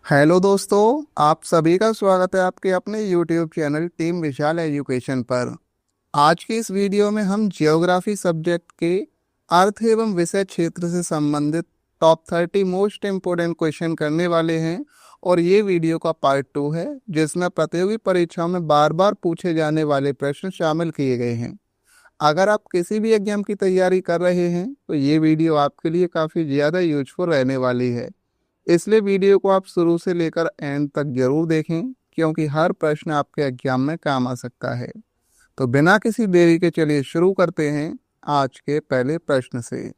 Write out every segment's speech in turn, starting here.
Hello दोस्तों, आप सभी का स्वागत है आपके अपने YouTube चैनल टीम विशाल एजुकेशन पर। आज की इस वीडियो में हम जियोग्राफी सब्जेक्ट के अर्थ एवं विषय क्षेत्र से संबंधित टॉप 30 मोस्ट इम्पोर्टेंट क्वेश्चन करने वाले हैं। और ये वीडियो का पार्ट 2 है, जिसमें प्रतियोगी परीक्षाओं में बार बार पूछे जाने वाले प्रश्न शामिल किए गए हैं। अगर आप किसी भी एग्जाम की तैयारी कर रहे हैं तो ये वीडियो आपके लिए काफ़ी ज़्यादा यूजफुल रहने वाली है। इसलिए वीडियो को आप शुरू से लेकर एंड तक जरूर देखें, क्योंकि हर प्रश्न आपके एग्जाम में काम आ सकता है। तो बिना किसी देरी के चलिए शुरू करते हैं आज के पहले प्रश्न से।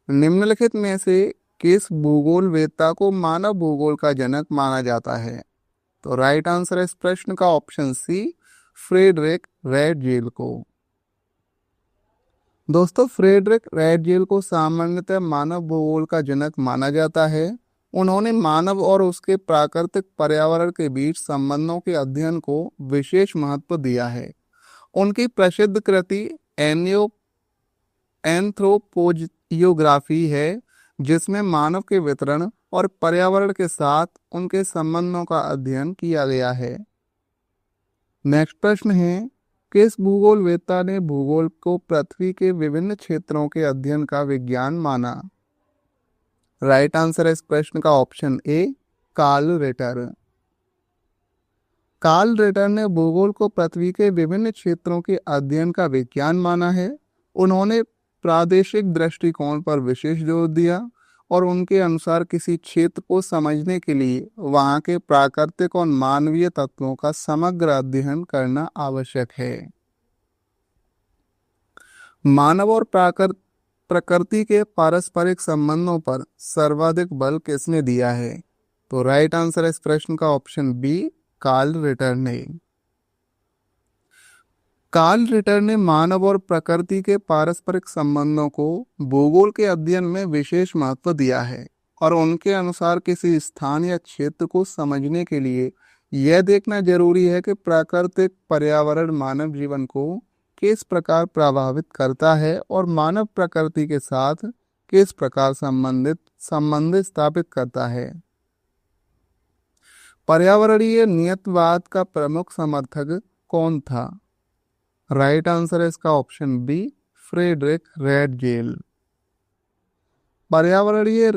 निम्नलिखित में से किस भूगोल वेत्ता को मानव भूगोल का जनक माना जाता है? तो राइट आंसर है इस प्रश्न का ऑप्शन सी, फ्रेडरिक रैटजेल को। दोस्तों, फ्रेडरिक रैटजेल को सामान्यतः मानव भूगोल का जनक माना जाता है। उन्होंने मानव और उसके प्राकृतिक पर्यावरण के बीच संबंधों के अध्ययन को विशेष महत्व दिया है। उनकी प्रसिद्ध कृति एंथ्रोपोजियोग्राफी है, जिसमें मानव के वितरण और पर्यावरण के साथ उनके संबंधों का अध्ययन किया गया है। नेक्स्ट प्रश्न है, किस भूगोलवेत्ता ने भूगोल को पृथ्वी के विभिन्न क्षेत्रों के अध्ययन का विज्ञान माना? राइट आंसर है इस प्रश्न का option A, Carl Ritter. Carl Ritter ने भूगोल को पृथ्वी के विभिन्न क्षेत्रों के अध्ययन का विज्ञान माना है। उन्होंने प्रादेशिक दृष्टिकोण पर विशेष जोर दिया और उनके अनुसार किसी क्षेत्र को समझने के लिए वहां के प्राकृतिक और मानवीय तत्वों का समग्र अध्ययन करना आवश्यक है। मानव और प्रकृति के पारस्परिक संबंधों पर सर्वाधिक बल किसने दिया है? तो राइट आंसर है इस प्रश्न का ऑप्शन बी, कार्ल रिटर ने। कार्ल रिटर ने मानव और प्रकृति के पारस्परिक संबंधों को भूगोल के अध्ययन में विशेष महत्व दिया है और उनके अनुसार किसी स्थान या क्षेत्र को समझने के लिए यह देखना जरूरी है कि प्राकृतिक पर्यावरण मानव जीवन को किस प्रकार प्रभावित करता है और मानव प्रकृति के साथ किस प्रकार संबंध स्थापित करता है। पर्यावरणीय नियतवाद का प्रमुख समर्थक कौन था? राइट आंसर है इसका ऑप्शन बी, फ्रेडरिक रैटजेल। पर्यावरणीय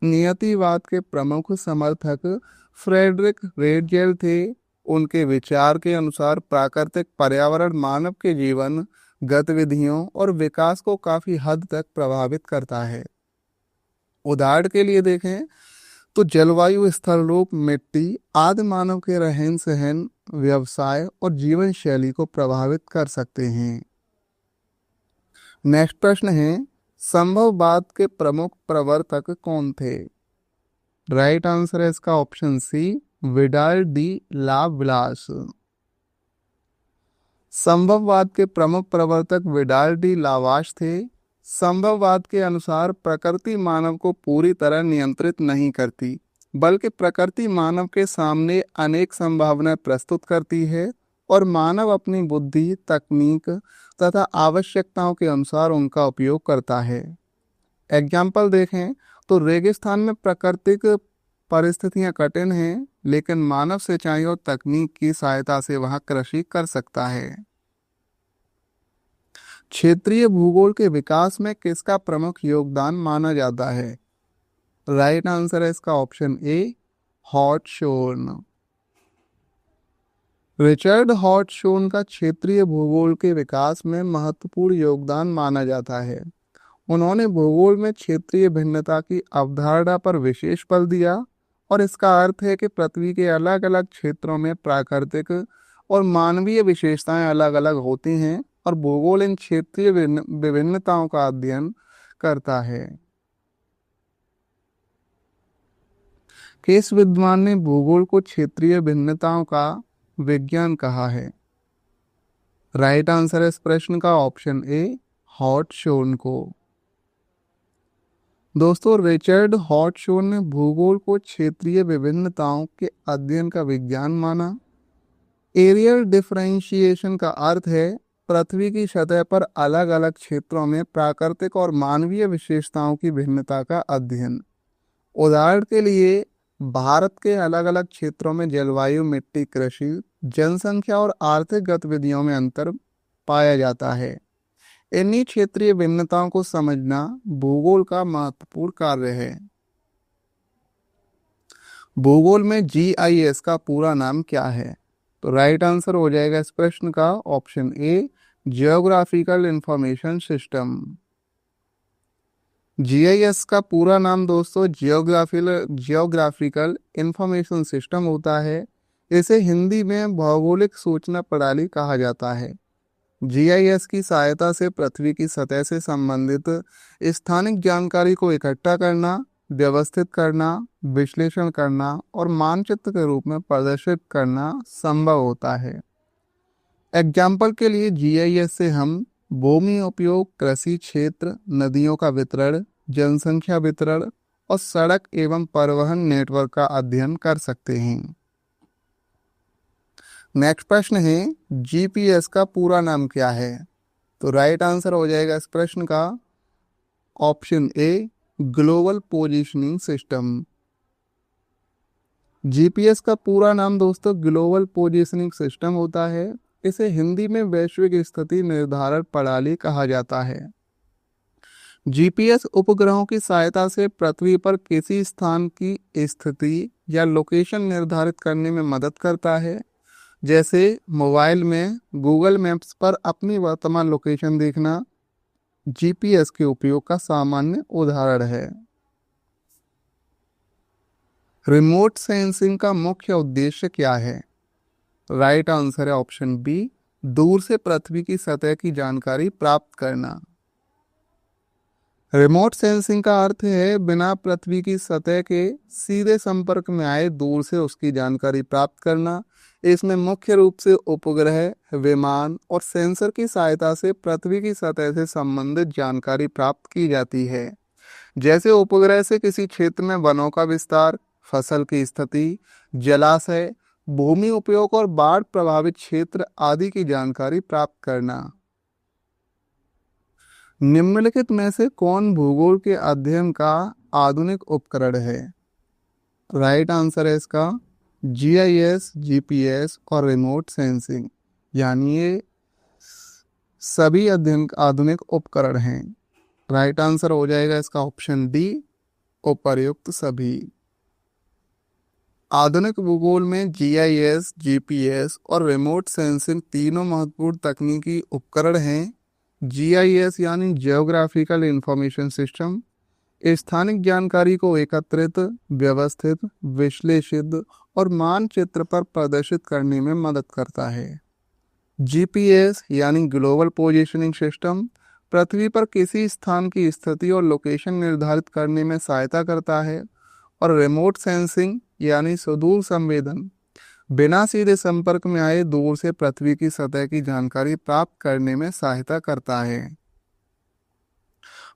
नियतिवाद के प्रमुख समर्थक फ्रेडरिक रैटजेल थे। उनके विचार के अनुसार प्राकृतिक पर्यावरण मानव के जीवन, गतिविधियों और विकास को काफी हद तक प्रभावित करता है। उदाहरण के लिए देखें तो जलवायु, स्थलरूप, मिट्टी आदि मानव के रहन सहन, व्यवसाय और जीवन शैली को प्रभावित कर सकते हैं। नेक्स्ट प्रश्न है, संभववाद के प्रमुख प्रवर्तक कौन थे? राइट आंसर है इसका ऑप्शन सी, विडाल डी लाब्लास। संभववाद के प्रमुख प्रवर्तक विडाल डी लावाश थे। संभववाद के अनुसार प्रकृति मानव को पूरी तरह नियंत्रित नहीं करती, बल्कि प्रकृति मानव के सामने अनेक संभावनाएं प्रस्तुत करती है और मानव अपनी बुद्धि, तकनीक तथा आवश्यकताओं के अनुसार उनका उपयोग करता है। एग्जाम्पल देखें तो रेगिस्तान में प्राकृतिक परिस्थितियां कठिन हैं, लेकिन मानव सिंचाई और तकनीक की सहायता से वहां कृषि कर सकता है। क्षेत्रीय भूगोल के विकास में किसका प्रमुख योगदान माना जाता है? राइट आंसर है इसका ऑप्शन ए, हॉटशोर्न। रिचर्ड हॉटशोर्न का क्षेत्रीय भूगोल के विकास में महत्वपूर्ण योगदान माना जाता है। उन्होंने भूगोल में क्षेत्रीय भिन्नता की अवधारणा पर विशेष बल दिया और इसका अर्थ है कि पृथ्वी के अलग अलग क्षेत्रों में प्राकृतिक और मानवीय विशेषताएं अलग अलग होती हैं और भूगोल इन क्षेत्रीय विभिन्नताओं का अध्ययन करता है। किस विद्वान ने भूगोल को क्षेत्रीय भिन्नताओं का विज्ञान कहा है? राइट आंसर है इस प्रश्न का ऑप्शन ए, हॉटशोर्न को। दोस्तों, रिचर्ड हॉटशोर्न ने भूगोल को क्षेत्रीय विभिन्नताओं के अध्ययन का विज्ञान माना। एरियल डिफरेंशिएशन का अर्थ है पृथ्वी की सतह पर अलग अलग क्षेत्रों में प्राकृतिक और मानवीय विशेषताओं की भिन्नता का अध्ययन। उदाहरण के लिए भारत के अलग अलग क्षेत्रों में जलवायु, मिट्टी, कृषि, जनसंख्या और आर्थिक गतिविधियों में अंतर पाया जाता है। इन्हीं क्षेत्रीय भिन्नताओं को समझना भूगोल का महत्वपूर्ण कार्य है। भूगोल में जीआईएस का पूरा नाम क्या है? तो राइट आंसर हो जाएगा इस प्रश्न का ऑप्शन ए, जियोग्राफिकल इंफॉर्मेशन सिस्टम। जीआईएस का पूरा नाम दोस्तों जियोग्राफिकल इंफॉर्मेशन सिस्टम होता है। इसे हिंदी में भौगोलिक सूचना प्रणाली कहा जाता है। जीआईएस की सहायता से पृथ्वी की सतह से संबंधित स्थानिक जानकारी को इकट्ठा करना, व्यवस्थित करना, विश्लेषण करना और मानचित्र के रूप में प्रदर्शित करना संभव होता है। एग्जाम्पल के लिए जीआईएस से हम भूमि उपयोग, कृषि क्षेत्र, नदियों का वितरण, जनसंख्या वितरण और सड़क एवं परिवहन नेटवर्क का अध्ययन कर सकते हैं। नेक्स्ट प्रश्न है, जीपीएस का पूरा नाम क्या है? तो राइट आंसर हो जाएगा इस प्रश्न का ऑप्शन ए, ग्लोबल पोजीशनिंग सिस्टम। जीपीएस का पूरा नाम दोस्तों ग्लोबल पोजीशनिंग सिस्टम होता है। इसे हिंदी में वैश्विक स्थिति निर्धारण प्रणाली कहा जाता है। जीपीएस उपग्रहों की सहायता से पृथ्वी पर किसी स्थान की स्थिति या लोकेशन निर्धारित करने में मदद करता है। जैसे मोबाइल में गूगल मैप्स पर अपनी वर्तमान लोकेशन देखना जीपीएस के उपयोग का सामान्य उदाहरण है। रिमोट सेंसिंग का मुख्य उद्देश्य क्या है? राइट आंसर है ऑप्शन बी, दूर से पृथ्वी की सतह की जानकारी प्राप्त करना। रिमोट सेंसिंग का अर्थ है बिना पृथ्वी की सतह के सीधे संपर्क में आए दूर से उसकी जानकारी प्राप्त करना। इसमें मुख्य रूप से उपग्रह, विमान और सेंसर की सहायता से पृथ्वी की सतह से संबंधित जानकारी प्राप्त की जाती है। जैसे उपग्रह से किसी क्षेत्र में वनों का विस्तार, फसल की स्थिति, जलाशय, भूमि उपयोग और बाढ़ प्रभावित क्षेत्र आदि की जानकारी प्राप्त करना। निम्नलिखित में से कौन भूगोल के अध्ययन का आधुनिक उपकरण है? राइट आंसर है इसका जीआईएस, जीपीएस और रिमोट सेंसिंग, यानी ये सभी अध्ययन आधुनिक उपकरण हैं। राइट आंसर हो जाएगा इसका ऑप्शन डी, उपर्युक्त सभी। आधुनिक भूगोल में जीआईएस, जीपीएस और रिमोट सेंसिंग तीनों महत्वपूर्ण तकनीकी उपकरण हैं। जीआईएस यानी जियोग्राफिकल इंफॉर्मेशन सिस्टम स्थानिक जानकारी को एकत्रित, व्यवस्थित, विश्लेषित और मानचित्र पर प्रदर्शित करने में मदद करता है। जीपीएस यानी ग्लोबल पोजीशनिंग सिस्टम पृथ्वी पर किसी स्थान की स्थिति और लोकेशन निर्धारित करने में सहायता करता है। और रिमोट सेंसिंग यानी सुदूर संवेदन बिना सीधे संपर्क में आए दूर से पृथ्वी की सतह की जानकारी प्राप्त करने में सहायता करता है।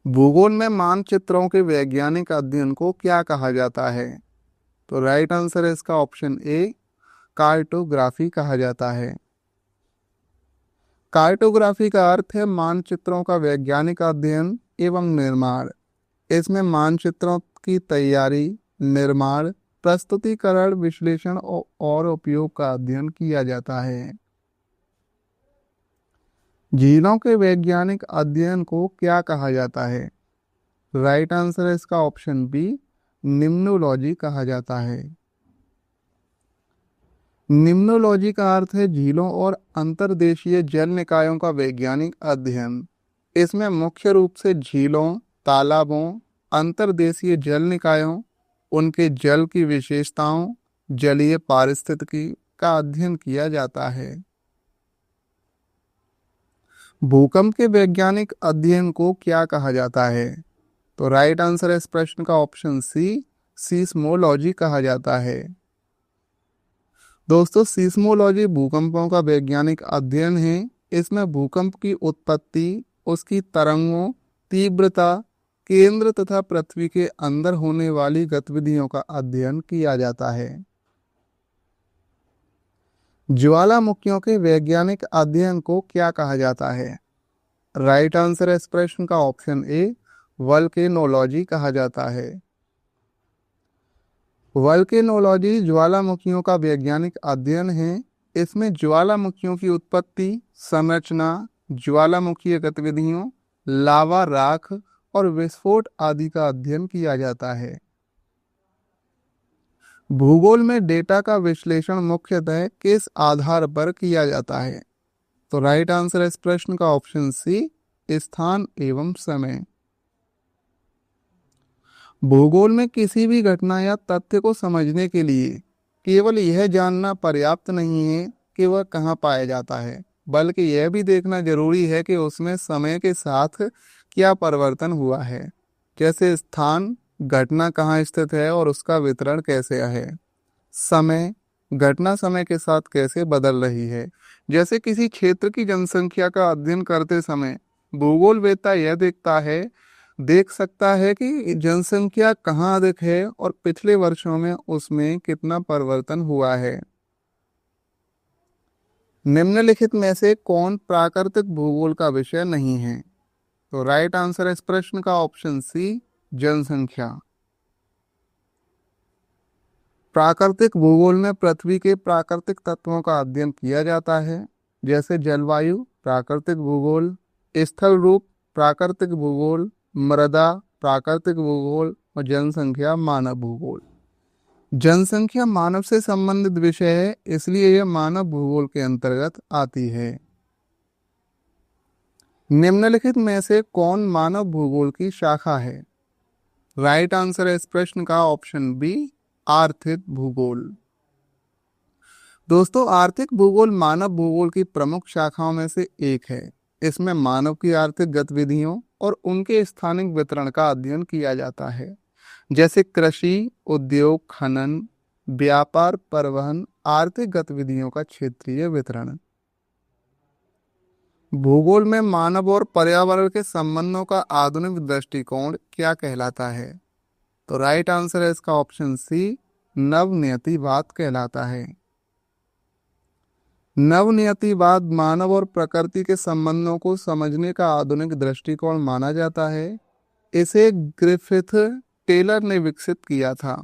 भूगोल में मानचित्रों के वैज्ञानिक अध्ययन को क्या कहा जाता है? तो राइट आंसर है इसका ऑप्शन ए, कार्टोग्राफी कहा जाता है। कार्टोग्राफी का अर्थ है मानचित्रों का वैज्ञानिक अध्ययन एवं निर्माण। इसमें मानचित्रों की तैयारी, निर्माण, प्रस्तुतिकरण, विश्लेषण और उपयोग का अध्ययन किया जाता है। झीलों के वैज्ञानिक अध्ययन को क्या कहा जाता है? राइट आंसर है इसका ऑप्शन बी, निम्नोलॉजी कहा जाता है। निम्नोलॉजी का अर्थ है झीलों और अंतर्देशीय जल निकायों का वैज्ञानिक अध्ययन। इसमें मुख्य रूप से झीलों, तालाबों, अंतर्देशीय जल निकायों, उनके जल की विशेषताओं, जलीय पारिस्थितिकी का अध्ययन किया जाता है। भूकंप के वैज्ञानिक अध्ययन को क्या कहा जाता है? तो राइट आंसर है इस प्रश्न का ऑप्शन सी, सीस्मोलॉजी कहा जाता है। दोस्तों, सीस्मोलॉजी भूकंपों का वैज्ञानिक अध्ययन है। इसमें भूकंप की उत्पत्ति, उसकी तरंगों, तीव्रता, केंद्र तथा पृथ्वी के अंदर होने वाली गतिविधियों का अध्ययन किया जाता है। ज्वालामुखियों के वैज्ञानिक अध्ययन को क्या कहा जाता है? राइट आंसर है इस प्रश्न का ऑप्शन ए, वल्केनोलॉजी कहा जाता है। वल्केनोलॉजी ज्वालामुखियों का वैज्ञानिक अध्ययन है। इसमें ज्वालामुखियों की उत्पत्ति, संरचना, ज्वालामुखीय गतिविधियों, लावा, राख और विस्फोट आदि का अध्ययन किया जाता है। भूगोल में डेटा का विश्लेषण मुख्यतः किस आधार पर किया जाता है? तो राइट आंसर है इस प्रश्न का ऑप्शन सी, स्थान एवं समय। भूगोल में किसी भी घटना या तथ्य को समझने के लिए केवल यह जानना पर्याप्त नहीं है कि वह कहाँ पाया जाता है, बल्कि यह भी देखना जरूरी है कि उसमें समय के साथ क्या परिवर्तन हुआ है। जैसे स्थान, घटना कहाँ स्थित है और उसका वितरण कैसे है। समय, घटना समय के साथ कैसे बदल रही है। जैसे किसी क्षेत्र की जनसंख्या का अध्ययन करते समय भूगोलवेत्ता यह देख सकता है कि जनसंख्या कहाँ अधिक है और पिछले वर्षों में उसमें कितना परिवर्तन हुआ है। निम्नलिखित में से कौन प्राकृतिक भूगोल का विषय नहीं है? तो राइट आंसर है इस प्रश्न का ऑप्शन सी, जनसंख्या। प्राकृतिक भूगोल में पृथ्वी के प्राकृतिक तत्वों का अध्ययन किया जाता है। जैसे जलवायु प्राकृतिक भूगोल, स्थल रूप प्राकृतिक भूगोल, मृदा प्राकृतिक भूगोल और जनसंख्या मानव भूगोल। जनसंख्या मानव से संबंधित विषय है, इसलिए यह मानव भूगोल के अंतर्गत आती है। निम्नलिखित में से कौन मानव भूगोल की शाखा है? राइट आंसर है इस प्रश्न का ऑप्शन बी, आर्थिक भूगोल। दोस्तों, आर्थिक भूगोल मानव भूगोल की प्रमुख शाखाओं में से एक है। इसमें मानव की आर्थिक गतिविधियों और उनके स्थानिक वितरण का अध्ययन किया जाता है। जैसे कृषि, उद्योग, खनन, व्यापार, परिवहन, आर्थिक गतिविधियों का क्षेत्रीय वितरण। भूगोल में मानव और पर्यावरण के संबंधों का आधुनिक दृष्टिकोण क्या कहलाता है? तो राइट आंसर है इसका ऑप्शन सी, नवनियतिवाद कहलाता है। नवनियतिवाद मानव और प्रकृति के संबंधों को समझने का आधुनिक दृष्टिकोण माना जाता है। इसे ग्रिफिथ टेलर ने विकसित किया था।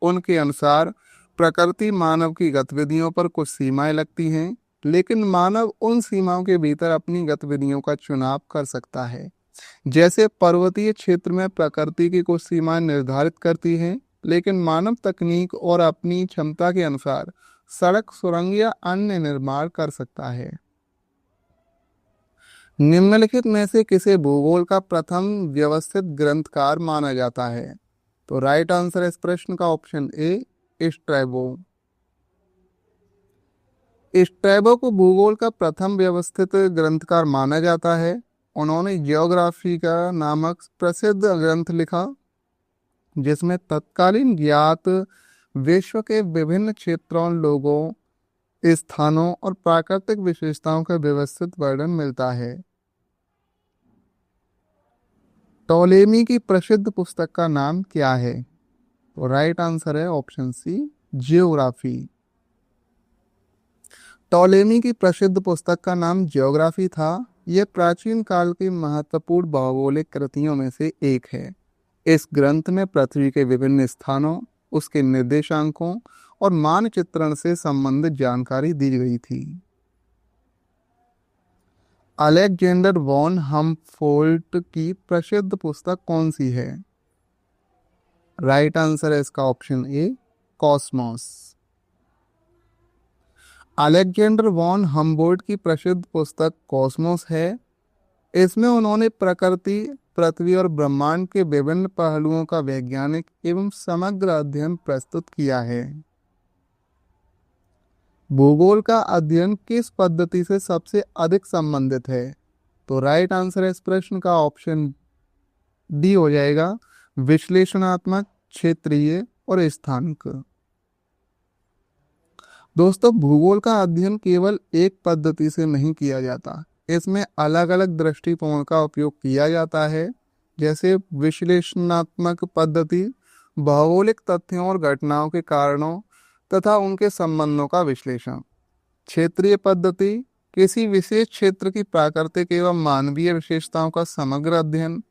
उनके अनुसार प्रकृति मानव की गतिविधियों पर कुछ सीमाएं लगती हैं, लेकिन मानव उन सीमाओं के भीतर अपनी गतिविधियों का चुनाव कर सकता है। जैसे पर्वतीय क्षेत्र में प्रकृति की कुछ सीमाएं निर्धारित करती हैं, लेकिन मानव तकनीक और अपनी क्षमता के अनुसार सड़क, सुरंग या अन्य निर्माण कर सकता है। निम्नलिखित में से किसे भूगोल का प्रथम व्यवस्थित ग्रंथकार माना जाता है? तो राइट आंसर है इस प्रश्न का ऑप्शन ए, स्ट्रैबो। स्ट्रैबो को भूगोल का प्रथम व्यवस्थित ग्रंथकार माना जाता है। उन्होंने जियोग्राफी का नामक प्रसिद्ध ग्रंथ लिखा, जिसमें तत्कालीन ज्ञात विश्व के विभिन्न क्षेत्रों, लोगों, स्थानों और प्राकृतिक विशेषताओं का व्यवस्थित वर्णन मिलता है। टॉलेमी की प्रसिद्ध पुस्तक का नाम क्या है? तो राइट आंसर है ऑप्शन सी, जियोग्राफी। टॉलेमी की प्रसिद्ध पुस्तक का नाम जियोग्राफी था। यह प्राचीन काल की महत्वपूर्ण भौगोलिक कृतियों में से एक है। इस ग्रंथ में पृथ्वी के विभिन्न स्थानों, उसके निर्देशांकों और मानचित्रण से संबंधित जानकारी दी गई थी। अलेक्जेंडर वॉन हमफोल्ट की प्रसिद्ध पुस्तक कौन सी है? राइट आंसर है इसका option A, cosmos. Alexander von Humboldt की प्रसिद्ध पुस्तक कॉस्मोस है। इसमें उन्होंने प्रकृति, पृथ्वी और ब्रह्मांड के विभिन्न पहलुओं का वैज्ञानिक एवं समग्र अध्ययन प्रस्तुत किया है। भूगोल का अध्ययन किस पद्धति से सबसे अधिक संबंधित है? तो राइट आंसर है इस प्रश्न का ऑप्शन डी हो जाएगा, विश्लेषणात्मक, क्षेत्रीय और स्थानिक। दोस्तों, भूगोल का अध्ययन केवल एक पद्धति से नहीं किया जाता। इसमें अलग अलग दृष्टिकोण का उपयोग किया जाता है। जैसे विश्लेषणात्मक पद्धति भौगोलिक तथ्यों और घटनाओं के कारणों तथा उनके संबंधों का विश्लेषण। क्षेत्रीय पद्धति किसी विशेष क्षेत्र की प्राकृतिक एवं मानवीय विशेषताओं का समग्र अध्ययन।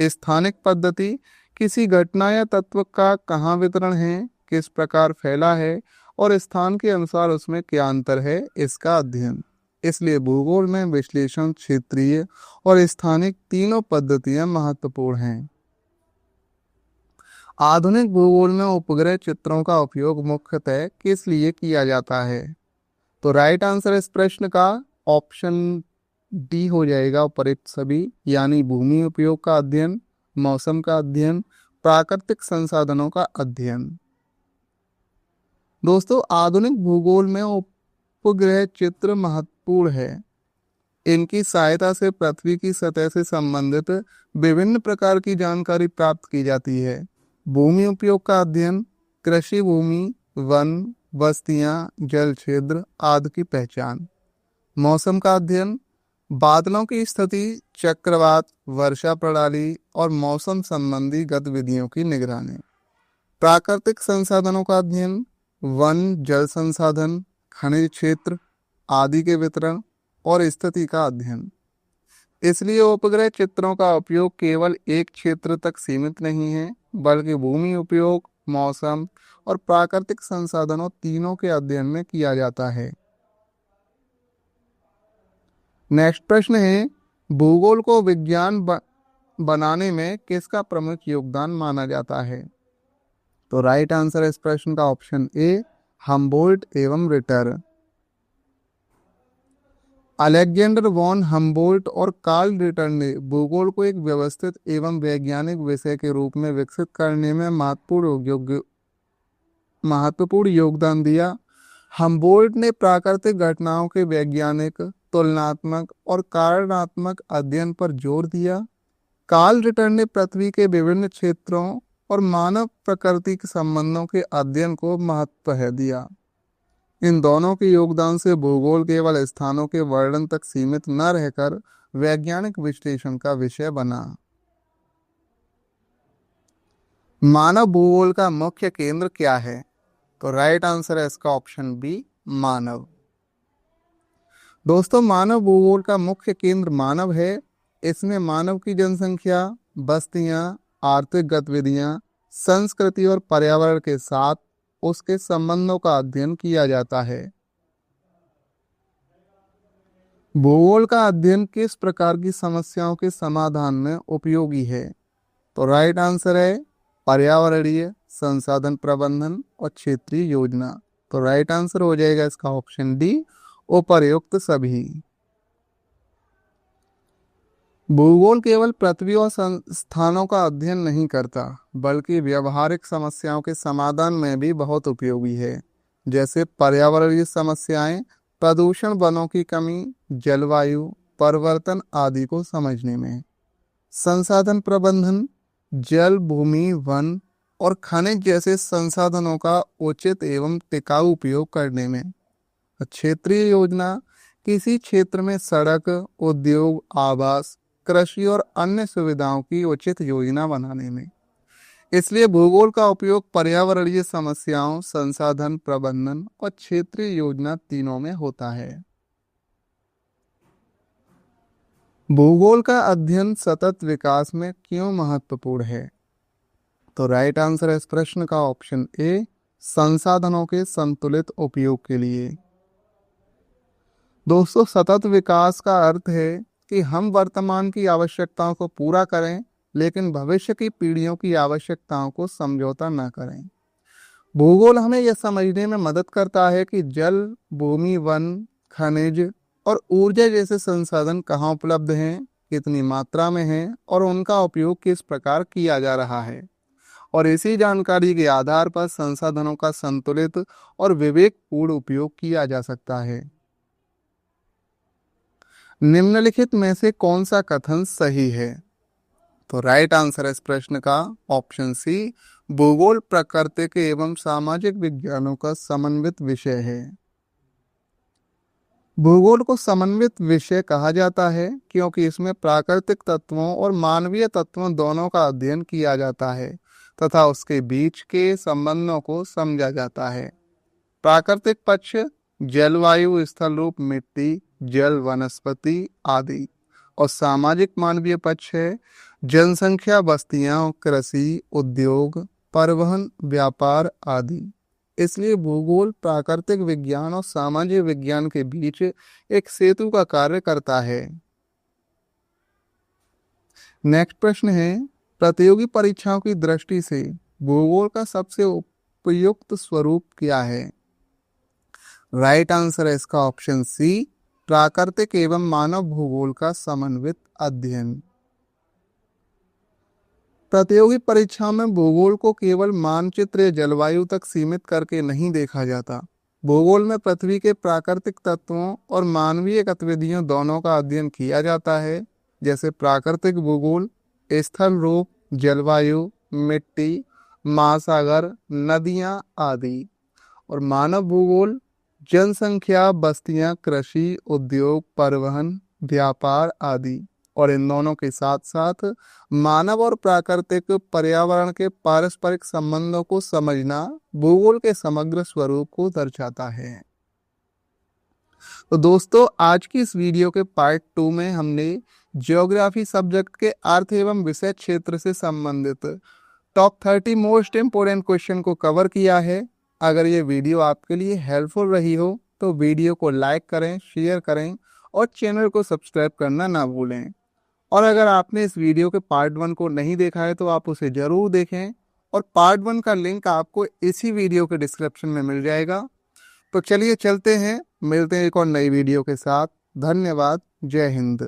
स्थानिक पद्धति किसी घटना या तत्व का कहाँ वितरण है किस प्रकार फैला है और स्थान के अनुसार उसमें क्या अंतर है, इसका अध्ययन। इसलिए भूगोल में विश्लेषण, क्षेत्रीय और स्थानिक तीनों पद्धतियां महत्वपूर्ण हैं। आधुनिक भूगोल में उपग्रह चित्रों का उपयोग मुख्यतः किस लिए किया जाता है? तो राइट आंसर इस प्रश्न का ऑप्शन डी हो जाएगा, उपरोक्त सभी, यानी भूमि उपयोग का अध्ययन, मौसम का अध्ययन, प्राकृतिक संसाधनों का अध्ययन। दोस्तों, आधुनिक भूगोल में उपग्रह चित्र महत्वपूर्ण है। इनकी सहायता से पृथ्वी की सतह से संबंधित विभिन्न प्रकार की जानकारी प्राप्त की जाती है। भूमि उपयोग का अध्ययन, कृषि भूमि, वन, बस्तियां, जल क्षेत्र आदि की पहचान। मौसम का अध्ययन, बादलों की स्थिति, चक्रवात, वर्षा प्रणाली और मौसम संबंधी गतिविधियों की निगरानी। प्राकृतिक संसाधनों का अध्ययन, वन, जल संसाधन, खनिज क्षेत्र आदि के वितरण और स्थिति का अध्ययन। इसलिए उपग्रह चित्रों का उपयोग केवल एक क्षेत्र तक सीमित नहीं है, बल्कि भूमि उपयोग, मौसम और प्राकृतिक संसाधनों तीनों के अध्ययन में किया जाता है। नेक्स्ट प्रश्न है, भूगोल को विज्ञान बनाने में किसका प्रमुख योगदान माना जाता है? तो राइट आंसर इस प्रश्न का ऑप्शन ए, हम्बोल्ट एवं रिटर। अलेक्जेंडर वॉन हम्बोल्ट और कार्ल रिटर ने भूगोल को एक व्यवस्थित एवं वैज्ञानिक विषय के रूप में विकसित करने में महत्वपूर्ण योगदान दिया। हम्बोल्ट ने प्राकृतिक घटनाओं के वैज्ञानिक, तुलनात्मक और कारणात्मक अध्ययन पर जोर दिया। कार्ल रिटर ने पृथ्वी के विभिन्न क्षेत्रों और मानव प्रकृति के संबंधों के अध्ययन को महत्व दिया। इन दोनों के योगदान से भूगोल केवल स्थानों के वर्णन तक सीमित न रहकर वैज्ञानिक विश्लेषण का विषय बना। मानव भूगोल का मुख्य केंद्र क्या है? तो राइट आंसर है इसका ऑप्शन बी, मानव। दोस्तों, मानव भूगोल का मुख्य केंद्र मानव है। इसमें मानव की जनसंख्या, बस्तियां, आर्थिक गतिविधियां, संस्कृति और पर्यावरण के साथ उसके संबंधों का अध्ययन किया जाता है। भूगोल का अध्ययन किस प्रकार की समस्याओं के समाधान में उपयोगी है? तो राइट आंसर है पर्यावरणीय, संसाधन प्रबंधन और क्षेत्रीय योजना। तो राइट आंसर हो जाएगा इसका ऑप्शन डी, उपर्युक्त सभी। भूगोल केवल पृथ्वी और स्थानों का अध्ययन नहीं करता, बल्कि व्यवहारिक समस्याओं के समाधान में भी बहुत उपयोगी है, जैसे पर्यावरणीय समस्याएं, प्रदूषण, वनों की कमी, जलवायु परिवर्तन आदि को समझने में। संसाधन प्रबंधन, जल, भूमि, वन और खनिज जैसे संसाधनों का उचित एवं टिकाऊ उपयोग करने में। क्षेत्रीय योजना, किसी क्षेत्र में सड़क, उद्योग, आवास, कृषि और अन्य सुविधाओं की उचित योजना बनाने में। इसलिए भूगोल का उपयोग पर्यावरणीय समस्याओं, संसाधन प्रबंधन और क्षेत्रीय योजना तीनों में होता है। भूगोल का अध्ययन सतत विकास में क्यों महत्वपूर्ण है? तो राइट आंसर है इस प्रश्न का ऑप्शन ए, संसाधनों के संतुलित उपयोग के लिए। दोस्तों, सतत विकास का अर्थ है कि हम वर्तमान की आवश्यकताओं को पूरा करें, लेकिन भविष्य की पीढ़ियों की आवश्यकताओं को समझौता न करें। भूगोल हमें यह समझने में मदद करता है कि जल, भूमि, वन, खनिज और ऊर्जा जैसे संसाधन कहाँ उपलब्ध हैं, कितनी मात्रा में हैं और उनका उपयोग किस प्रकार किया जा रहा है। और इसी जानकारी के आधार पर संसाधनों का संतुलित और विवेकपूर्ण उपयोग किया जा सकता है। निम्नलिखित में से कौन सा कथन सही है? तो राइट आंसर है इस प्रश्न का ऑप्शन सी, भूगोल प्राकृतिक एवं सामाजिक विज्ञानों का समन्वित विषय है। भूगोल को समन्वित विषय कहा जाता है क्योंकि इसमें प्राकृतिक तत्वों और मानवीय तत्वों दोनों का अध्ययन किया जाता है तथा उसके बीच के संबंधों को समझा जाता है। प्राकृतिक पक्ष जलवायु, स्थल रूप मिट्टी, जल, वनस्पति आदि, और सामाजिक मानवीय पक्ष है जनसंख्या, बस्तियां, कृषि, उद्योग, परिवहन, व्यापार आदि। इसलिए भूगोल प्राकृतिक विज्ञान और सामाजिक विज्ञान के बीच एक सेतु का कार्य करता है। नेक्स्ट प्रश्न है, प्रतियोगी परीक्षाओं की दृष्टि से भूगोल का सबसे उपयुक्त स्वरूप क्या है? राइट आंसर है इसका ऑप्शन सी, प्राकृतिक एवं मानव भूगोल का समन्वित अध्ययन। प्रतियोगी परीक्षा में भूगोल को केवल मानचित्र या जलवायु तक सीमित करके नहीं देखा जाता। भूगोल में पृथ्वी के प्राकृतिक तत्वों और मानवीय गतिविधियों दोनों का अध्ययन किया जाता है, जैसे प्राकृतिक भूगोल स्थल रूप, जलवायु, मिट्टी, महासागर, नदियां आदि, और मानव भूगोल जनसंख्या, बस्तियां, कृषि, उद्योग, परिवहन, व्यापार आदि। और इन दोनों के साथ साथ मानव और प्राकृतिक पर्यावरण के पारस्परिक संबंधों को समझना भूगोल के समग्र स्वरूप को दर्शाता है। तो दोस्तों, आज की इस वीडियो के पार्ट 2 में हमने ज्योग्राफी सब्जेक्ट के अर्थ एवं विषय क्षेत्र से संबंधित टॉप 30 मोस्ट इम्पोर्टेंट क्वेश्चन को कवर किया है। अगर ये वीडियो आपके लिए हेल्पफुल रही हो तो वीडियो को लाइक करें, शेयर करें और चैनल को सब्सक्राइब करना ना भूलें। और अगर आपने इस वीडियो के पार्ट 1 को नहीं देखा है तो आप उसे जरूर देखें, और पार्ट 1 का लिंक आपको इसी वीडियो के डिस्क्रिप्शन में मिल जाएगा। तो चलिए चलते हैं, मिलते हैं एक और नई वीडियो के साथ। धन्यवाद। जय हिंद।